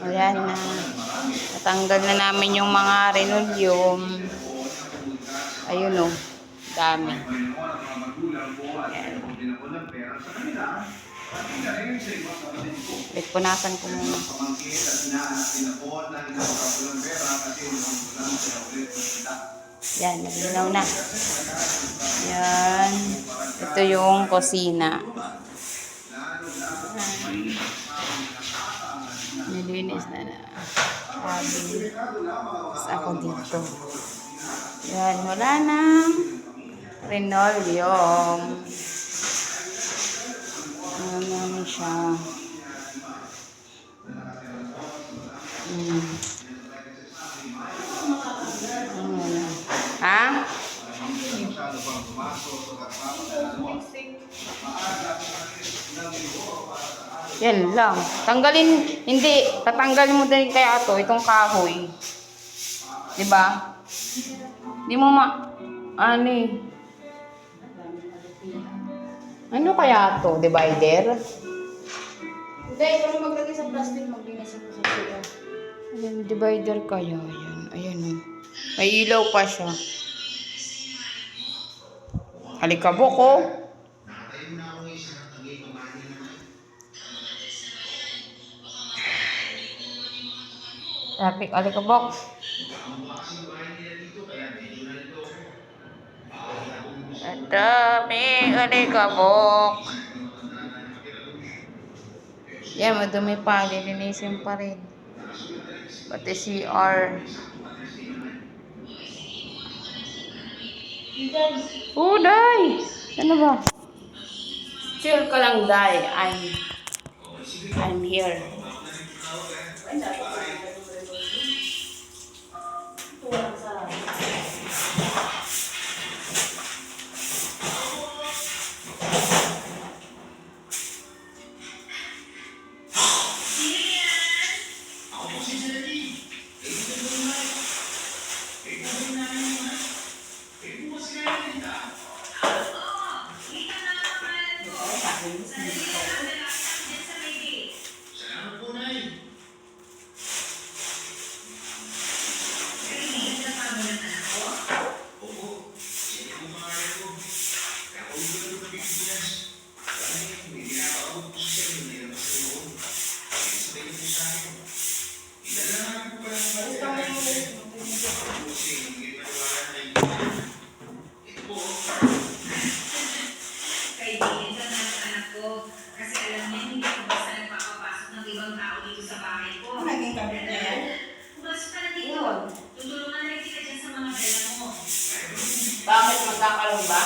Ayan na. Natanggal na namin yung mga linoleum. Ayun o. Dami. Ayan. Wait, punasan ko muna. Yan, naglinaw na. Yan. Ito yung kusina. Nilinis na na. Tapos ako dito. Yan, wala nang linoleum. Ano naman siya. Ha? Yan lang. Tanggalin, hindi, tatanggalin mo din kaya itong kahoy. 'Di ba? Hindi mo ano eh. Ano kaya to? Divider? Hindi, ikaw na maglagay sa plastic, maglinis ako sa siya. Ayan, divider kaya yan. Ayan o. May ilaw pa siya. Alikabok o. Traffic alikabok. Ang dami alikabok. Yan, madumi pa. Lilinisin pa rin. Pati CR. Oh, Day! Ano ba? Chill ka lang, Day. I'm here. Bakit magkakaroon ba?